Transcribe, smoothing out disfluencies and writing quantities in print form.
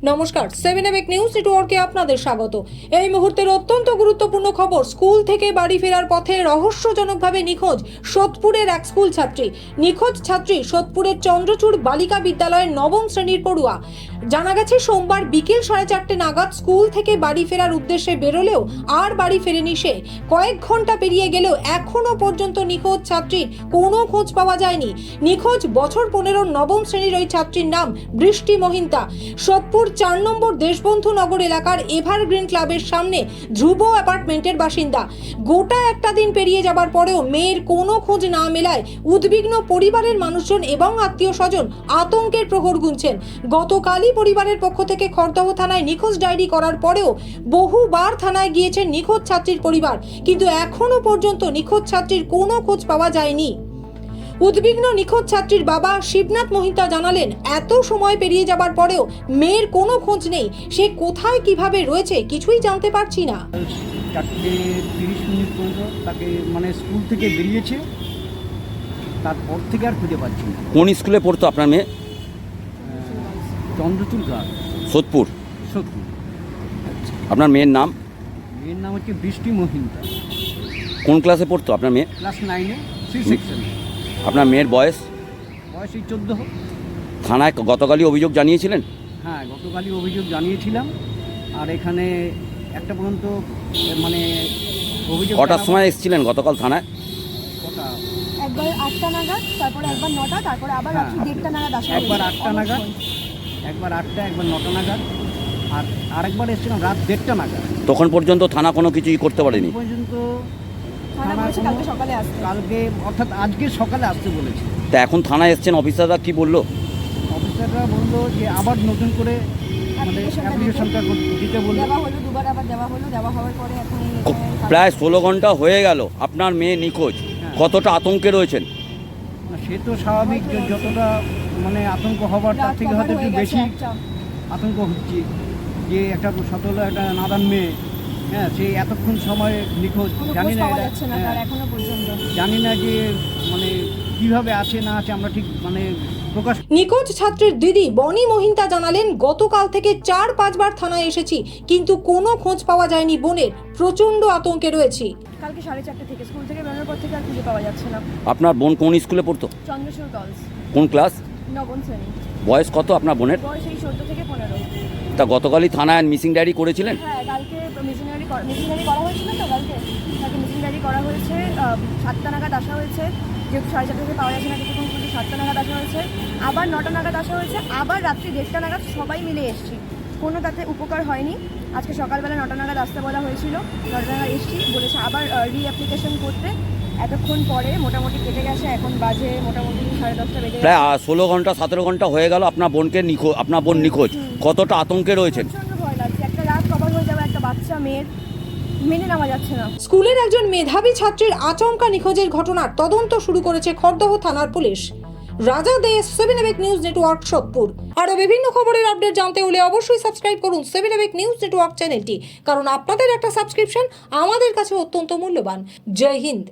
নমস্কার, 7 নিউজ নেটওয়ার্কে আপনাদের স্বাগত। এই মুহূর্তের অত্যন্ত গুরুত্বপূর্ণ খবর। স্কুল থেকে বাড়ি ফেরার পথে রহস্যজনকভাবে নিখোঁজ সোদপুরের এক স্কুল ছাত্রী। নিখোঁজ ছাত্রী সোদপুরের চন্দ্রচূড় বালিকা বিদ্যালয়ের নবম শ্রেণীর পড়ুয়া। জানা গেছে সোমবার বিকেল 4:30 নাগাদ স্কুল থেকে বাড়ি ফেরার উদ্দেশ্যে বেরোলেও আর বাড়ি ফেরেনি সে। কয়েক ঘন্টা পেরিয়ে গেলেও এখনো পর্যন্ত নিখোঁজ ছাত্রীর কোনো খোঁজ পাওয়া যায়নি। নিখোঁজ বছর 15 নবম শ্রেণীর ওই ছাত্রীর নাম বৃষ্টি মহিন্তা। সোদপুর 4 নম্বর দেশবন্ধু নগর এলাকার এভারগ্রিন ক্লাবের সামনে ধ্রুব অ্যাপার্টমেন্টের বাসিন্দা। গোটা একটা দিন পেরিয়ে যাবার পরেও মেয়ের কোনো খোঁজ না মেলায় উদ্বিগ্ন পরিবারের মানুষজন এবং আত্মীয় স্বজন আতঙ্কের প্রহর গুনছেন। গতকালই পরিবারের পক্ষ থেকে খড়দহ থানায় নিখোঁজ ডায়েরি করার পরেও বহুবার থানায় গিয়েছেন নিখোঁজ ছাত্রীর পরিবার, কিন্তু এখনো পর্যন্ত নিখোঁজ ছাত্রীর কোনো খোঁজ পাওয়া যায়নি। উদ্বিগ্ন নিখোঁজ ছাত্রীর বাবা শিবনাথ মহিতা জানালেন, এত সময় পেরিয়ে যাবার পরেও মেয়ের কোনো খোঁজ নেই। সে কোথায় কিভাবে রয়েছে কিছুই জানতে পারছি না। 4:30 পর্যন্ত তাকে স্কুল থেকে বেরিয়েছে, তারপর থেকে আর খুঁজে পাচ্ছি না। কোন স্কুলে পড়তো আপনার মেয়ে? চন্দ্রচূড় গ্রাম, সোদপুর। সোদপুর। আপনার মেয়ের নাম? মেয়ের নাম হচ্ছে বৃষ্টি মহিন্তা। কোন ক্লাসে পড়তো আপনার মেয়ে? ক্লাস 9-এ, সি সেকশনে। আপনার মেয়ের বয়স? বয়স এই 14। থানায় গতকালই অভিযোগ জানিয়েছিলেন? হ্যাঁ, গতকালই অভিযোগ জানিয়েছিলাম। আর এখানে একটা পর্যন্ত অভিযোগ। কটার সময় এসেছিলেন গতকাল থানায়? কটা? একবার 8টা নাগাদ, তারপরে একবার 9টা, তারপরে আবার রাত্রি 1:30 নাগাদ আসা। একবার 8টা নাগাদ, একবার 8টা, একবার 9টা নাগাদ, আর আরেকবার এসেছিলাম রাত 1:30 নাগাদ। তখন পর্যন্ত থানা কোনো কিছুই করতে পারেনি? পর্যন্ত থানা বলেছে কালকে সকালে আসতে। কালকে অর্থাৎ আজকে সকালে আসতে বলেছে। তা এখন থানায় এসছেন, অফিসাররা কি বললো? অফিসাররা বললো যে আবার নতুন করে অ্যাপ্লিকেশনটা দিতে বললো। দেওয়া হলো, দুবার আবার দেওয়া হলো। দেওয়া হওয়ার পরে এখন প্রায় 16 ঘন্টা হয়ে গেল আপনার মেয়ে নিখোঁজ। কতটা আতঙ্কে রয়েছেন? সে তো স্বাভাবিক, যতটা আতঙ্ক হবার তার থেকে হয়তো একটু বেশি আতঙ্ক হচ্ছে যে একটা সতল একটা নাদান মেয়ে, হ্যাঁ, সে এতক্ষণ সময় নিখোঁজ। জানি না এটা, এখনো পর্যন্ত জানি না যে কিভাবে আছে না আছে আমরা ঠিক প্রকাশ। নিখোঁজ ছাত্রীর দিদি বনি মহিন্তা জানালেন, গতকাল থেকে 4-5 বার থানায় এসেছি, কিন্তু কোনো খোঁজ পাওয়া যায়নি বোনের। প্রচন্ড আতঙ্কে রয়েছি। কালকে 4:30 থেকে স্কুল থেকে বেরোনোর পর থেকে আর খুঁজে পাওয়া যাচ্ছে না। আপনার বোন কোন স্কুলে পড়তো? চন্দ্রচূড় গার্লস, কোন ক্লাস? নবম শ্রেণী। বয়স কত আপনার বোনের? বয়স এই 14 থেকে 15। তা গতকালই থানায় মিসিং ডায়েরি করেছিলেন? হ্যাঁ, কালকে মিশনারি করা হয়েছিল। তো কালকে মিসিং ডায়েরি করা হয়েছে। 7টা নাগাদ আসা হয়েছে, যেহেতু 4:30 থেকে পাওয়া যাচ্ছে না কিছুক্ষণ, কিন্তু 7টা নাগাদ আসা হয়েছে। আবার 9টা নাগাদ আসা হয়েছে, আবার রাত্রি 1:30 নাগাদ সবাই মিলে এসেছি। কোনো তাতে উপকার হয়নি। আজকে সকালবেলা 9টা নাগাদ আসতে বলা হয়েছিল, 9টা নাগাদ এসেছি, বলেছে আবার অ্যাপ্লিকেশন করতে। এতক্ষণ পরে মোটামুটি কেটে গেছে, এখন বাজে মোটামুটি 10:30 বেজে গেছে। প্রায় 16 ঘন্টা 17 ঘন্টা হয়ে গেল আপনার বোন নিখোঁজ। কতটা আতঙ্কে রয়েছেন? প্রচণ্ড ভয় লাগছে। একটা রাত কভার হয়ে যাবে একটা বাচ্চা মেয়ের, মেনে নেওয়া যাচ্ছে না। স্কুলের একজন মেধাবী ছাত্রীর আচমকা নিখোঁজের ঘটনার তদন্ত শুরু করেছে খড়দহ থানার পুলিশ। রাজা দে, 7 নিউজ নেটওয়ার্ক, সোদপুর। আরও বিভিন্ন খবরের আপডেট জানতে হলে অবশ্যই সাবস্ক্রাইব করুন 7 নিউজ নেটওয়ার্ক চ্যানেলটি, কারণ আপনাদের একটা সাবস্ক্রিপশন আমাদের কাছে অত্যন্ত মূল্যবান। জয় হিন্দ।